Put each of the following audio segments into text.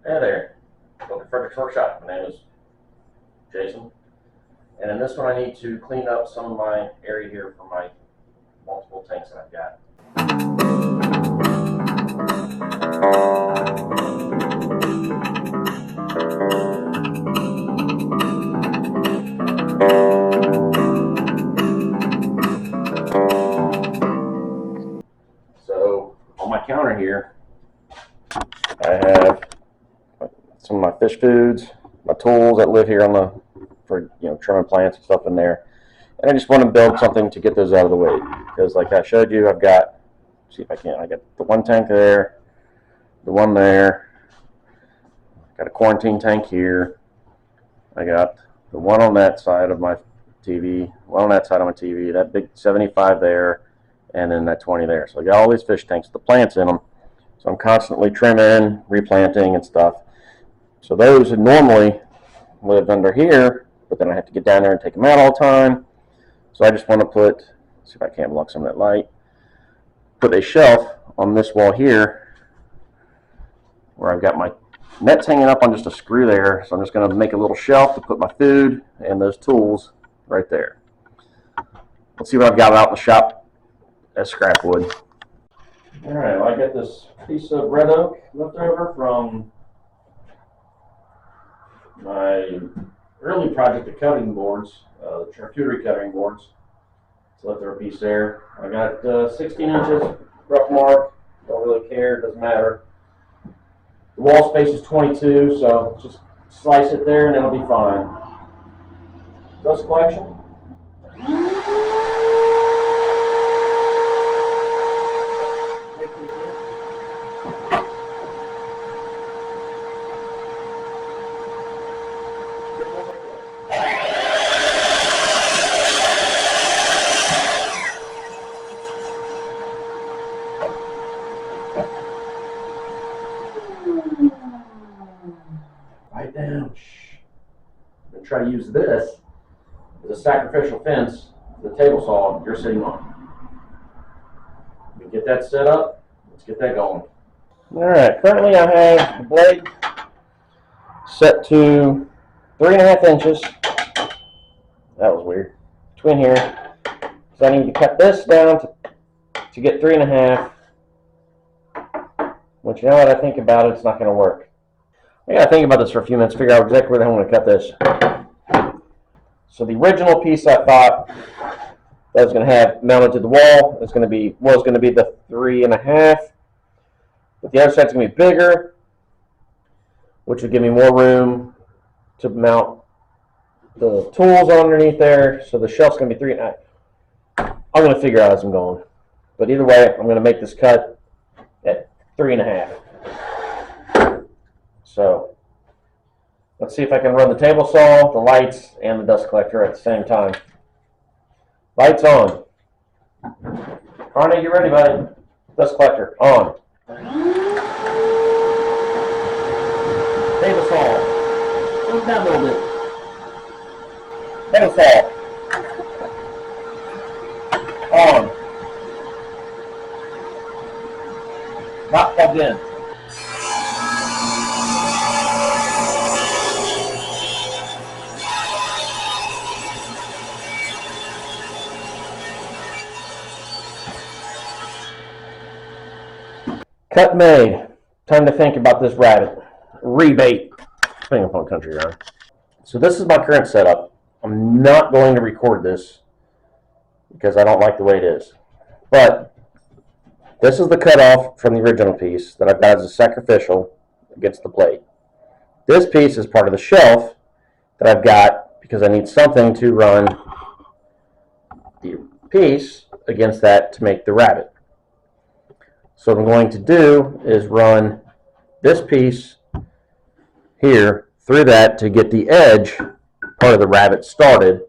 Hey there, welcome to Frederick's Workshop. My name is Jason, and in this one I need to clean up some of my area here for my multiple tanks that I've got. So on my counter here, I have some of my fish foods, my tools that live here on the for trimming plants and stuff in there, and I just want to build something to get those out of the way because, like I showed you, I've got. See if I can. I got the one tank there, the one there. Got a quarantine tank here. I got the one on that side of my TV, one on that side of my TV. That big 75 there, and then that 20 there. So I got all these fish tanks with the plants in them. So I'm constantly trimming, replanting, and stuff. So those would normally live under here, but then I have to get down there and take them out all the time. So I just want to put, see if I can't block some of that light, put a shelf on this wall here where I've got my nets hanging up on just a screw there. So I'm just going to make a little shelf to put my food and those tools right there. Let's see what I've got out in the shop as scrap wood. All right, well, I got this piece of red oak left over from my early project of cutting boards, the charcuterie cutting boards. So left over a piece there. I got 16 inches rough mark. Don't really care, doesn't matter. The wall space is 22, so just slice it there and it'll be fine. Dust collection. Right down. I'm going to try to use this as a sacrificial fence for the table saw you're sitting on. We get that set up. Let's get that going. All right. Currently, I have the blade set to 3.5 inches. That was weird. Between here, so I need to cut this down to get 3.5. Which, you know what I think about it, it's not going to work. I got to think about this for a few minutes, figure out exactly where the hell I'm going to cut this. So the original piece I thought that I was going to have mounted to the wall was going to be the 3.5, but the other side's going to be bigger, which would give me more room to mount the tools underneath there. So the shelf's going to be 3.5. I'm going to figure out as I'm going, but either way, I'm going to make this cut at 3.5. So let's see if I can run the table saw, the lights, and the dust collector at the same time. Lights on. Carney, you ready, buddy? Dust collector on. Table saw. Move down a little bit. Table saw. On. Not plugged in. Cut made. Time to think about this rabbit. Rebait. Depending upon country you're on. So this is my current setup. I'm not going to record this because I don't like the way it is. But this is the cutoff from the original piece that I've got as a sacrificial against the blade. This piece is part of the shelf that I've got because I need something to run the piece against that to make the rabbit. So what I'm going to do is run this piece here through that to get the edge part of the rabbit started,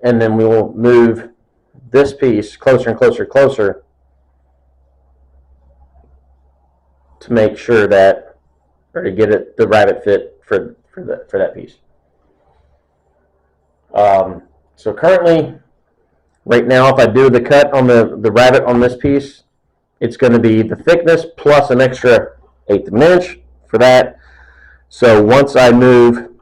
and then we will move this piece closer and closer and closer to make sure that, or to get it the rabbit fit for that piece. So currently, right now, if I do the cut on the rabbit on this piece, it's going to be the thickness plus an extra 1/8 of an inch for that. So once I run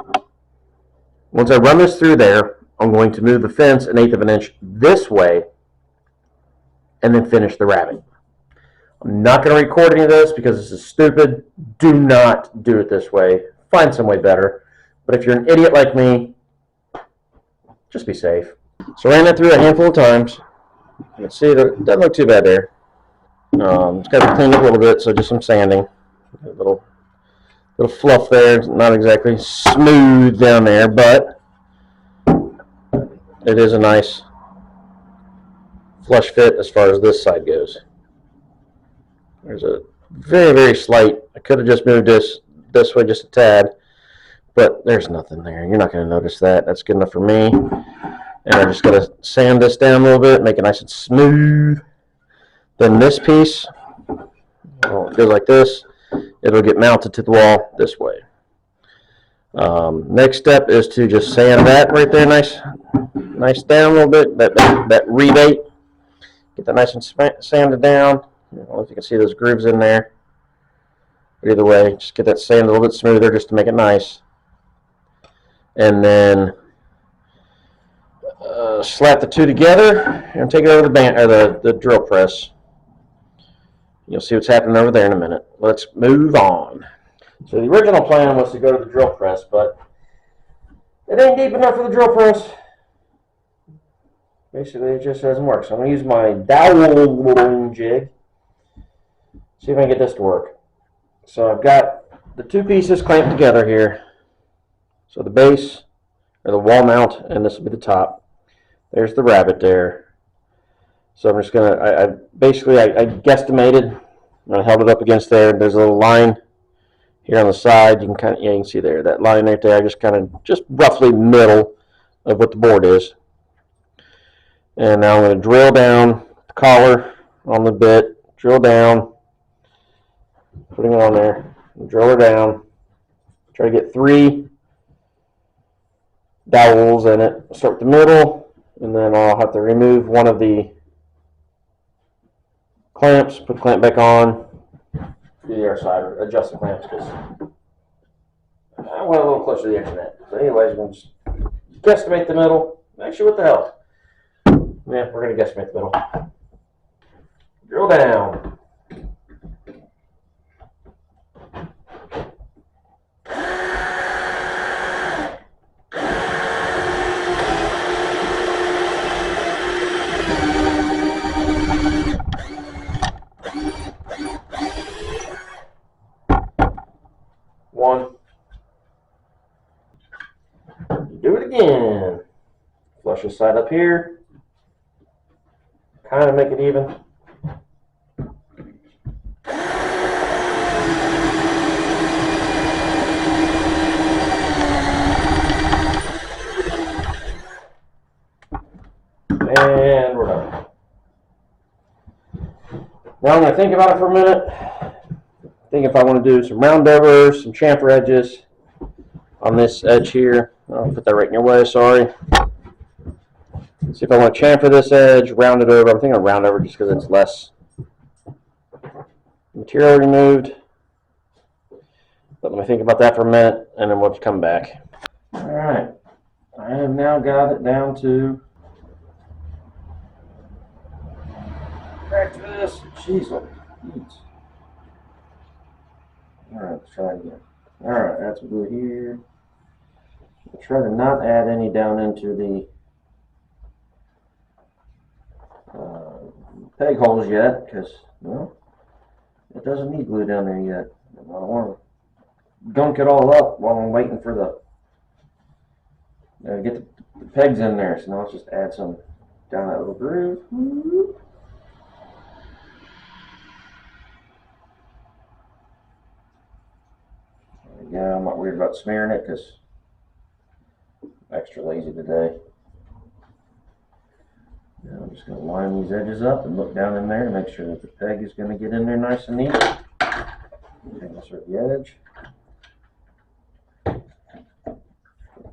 this through there, I'm going to move the fence 1/8 of an inch this way and then finish the rabbit. I'm not going to record any of this because this is stupid. Do not do it this way. Find some way better. But if you're an idiot like me, just be safe. So I ran that through a handful of times. You can see that it doesn't look too bad there. It's got to clean up a little bit, so just some sanding. A little fluff there. It's not exactly smooth down there, but it is a nice flush fit as far as this side goes. There's a very, very slight, I could have just moved this way just a tad, but there's nothing there. You're not going to notice that. That's good enough for me. And I just got to sand this down a little bit, make it nice and smooth. Then this piece, well, it goes like this. It'll get mounted to the wall this way. Next step is to just sand that right there nice down a little bit, that rebate. Get that nice and sanded down. I don't know if you can see those grooves in there. But either way, just get that sand a little bit smoother just to make it nice. And then slap the two together and take it over the drill press. You'll see what's happening over there in a minute. Let's move on. So the original plan was to go to the drill press, but it ain't deep enough for the drill press. Basically, it just doesn't work. So I'm going to use my dowel jig. See if I can get this to work. So I've got the two pieces clamped together here. So the base, or the wall mount, and this will be the top. There's the rabbit there. So I'm just going to, I guesstimated, and I held it up against there. There's a little line here on the side. You can see there, that line right there, just roughly middle of what the board is. And now I'm going to drill down the collar on the bit, drill down, putting it on there, drill her down, try to get 3 dowels in it. Start with the middle, and then I'll have to remove one of the clamps, put the clamp back on, do the other side, or adjust the clamps because I went a little closer to the internet. So anyways, we'll just guesstimate the middle. Actually, what the hell? Yeah, we're going to guesstimate the middle. Drill down. One. Do it again. Flush this side up here. Kind of make it even. And we're done. Now I'm going to think about it for a minute. Think if I want to do some round overs, some chamfer edges on this edge here. I'll put that right in your way, sorry. See if I want to chamfer this edge, round it over. I'm thinking of round over just because it's less material removed. But let me think about that for a minute, and then we'll come back. All right, I have now got it down to. Back to this. Jeez, what heat. All right, let's try it again. All right, that's what we're here. I'll try to not add any down into the peg holes yet, because, well, it doesn't need glue down there yet. I don't want to gunk it all up while I'm waiting for the get the pegs in there. So now let's just add some down that little groove. There we go. I'm not worried about smearing it because I'm extra lazy today. Now I'm just going to line these edges up and look down in there to make sure that the peg is going to get in there nice and neat. Take this at the edge.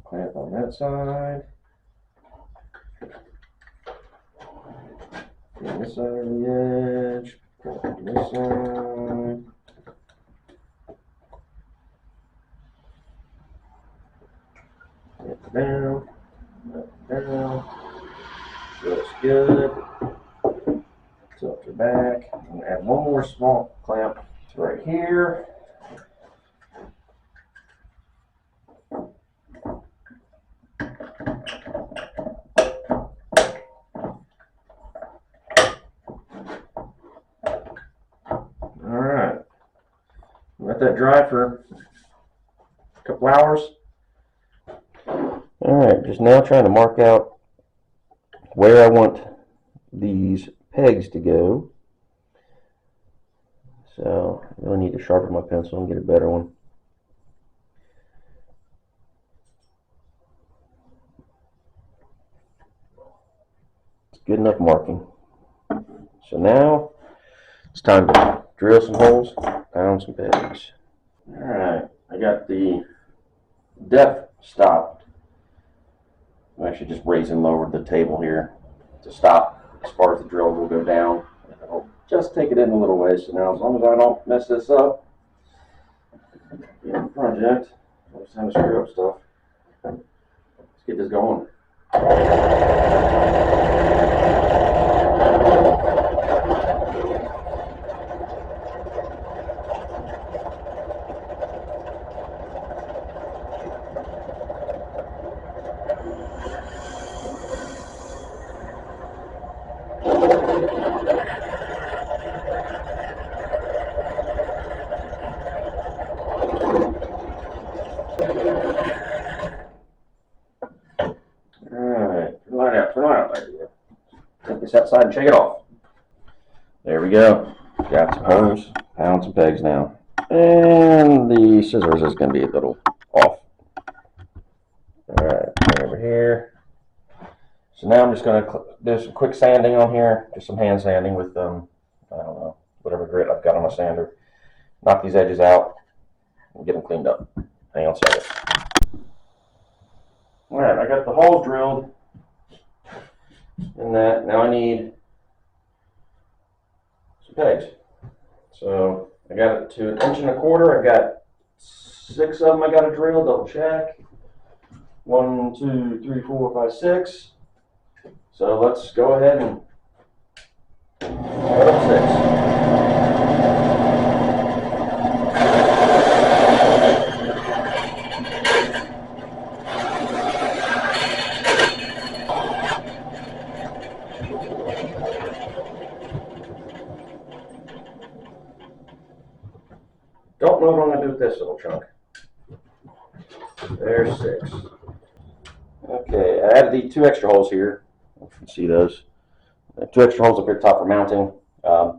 Clamp on that side. Get this side of the edge. Put it on this side. down, down. Looks good. Tilt her back. I'm going to add one more small clamp to right here. Alright. Let that dry for a couple hours. Alright, just now trying to mark out where I want these pegs to go. So I really need to sharpen my pencil and get a better one. It's good enough marking. So now it's time to drill some holes, pound some pegs. Alright, I got the depth stopped. I'm actually just raised and lowered the table here to stop as far as the drill will go down. I'll just take it in a little way. So now, as long as I don't mess this up in the project, it's time to screw up stuff. Let's get this going. Outside and shake it off. There we go. Got some hose, pound some pegs now. And the scissors is going to be a little off. Alright, over here. So now I'm just going to do some quick sanding on here. Just some hand sanding with, I don't know, whatever grit I've got on my sander. Knock these edges out and get them cleaned up. Hang on a second. Alright, I got the holes drilled in that. Now I need some pegs. So I got it to 1 1/4 inches. I got 6 of them I got to drill, double check. 1, 2, 3, 4, 5, 6. So let's go ahead and put up 6. Don't know what I'm going to do with this little chunk. There's 6. Okay, I added the 2 extra holes here. You can see those. 2 extra holes up here top for mounting.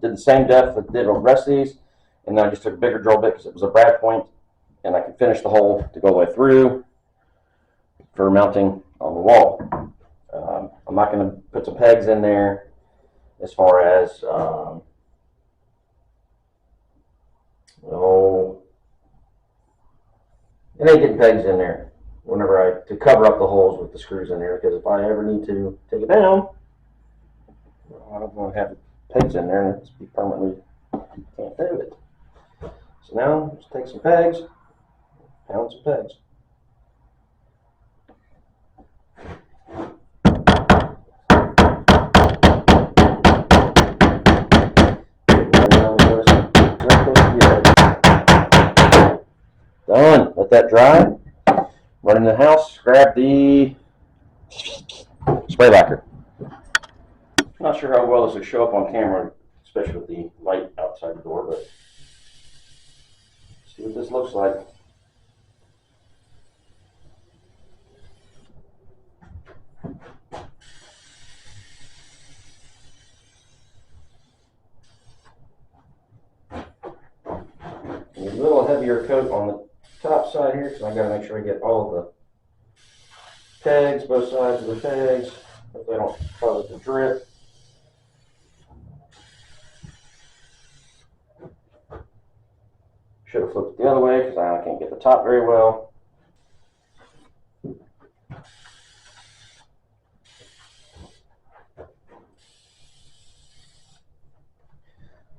Did the same depth that I did on the rest of these, and then I just took a bigger drill bit because it was a brad point, and I could finish the hole to go all the way through for mounting on the wall. I'm not going to put some pegs in there as far as it ain't getting pegs in there whenever to cover up the holes with the screws in there, because if I ever need to take it down, I don't want to have pegs in there and it's be permanently can't do it. So now let's take some pegs, pound some pegs. Done. Let that dry. Run in the house, grab the spray lacquer. Not sure how well this will show up on camera, especially with the light outside the door, but see what this looks like. A little heavier coat on the top side here, because I got to make sure I get all of the pegs, both sides of the pegs, if they don't cause it to drip. Should have flipped it the other way because I can't get the top very well.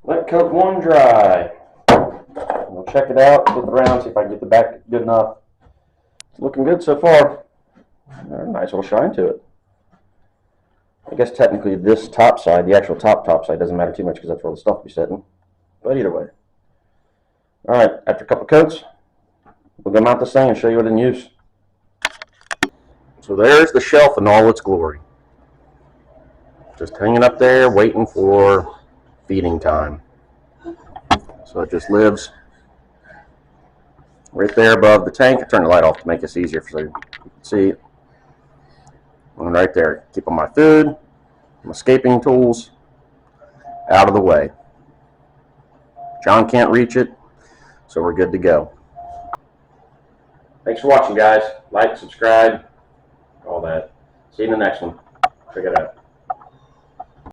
Let coat 1 dry. We'll check it out, flip it around, see if I can get the back good enough. It's looking good so far. Nice little shine to it. I guess technically this top side, the actual top side, doesn't matter too much because that's where the stuff will be sitting. But either way. All right, after a couple coats, we'll go mount this thing and show you what in use. So there's the shelf in all its glory. Just hanging up there, waiting for feeding time. So it just lives right there above the tank. I turned the light off to make this easier so you can see. And right there, keep all my food, my escaping tools out of the way. John can't reach it, so we're good to go. Thanks for watching, guys. Like, subscribe, all that. See you in the next one. Check it out.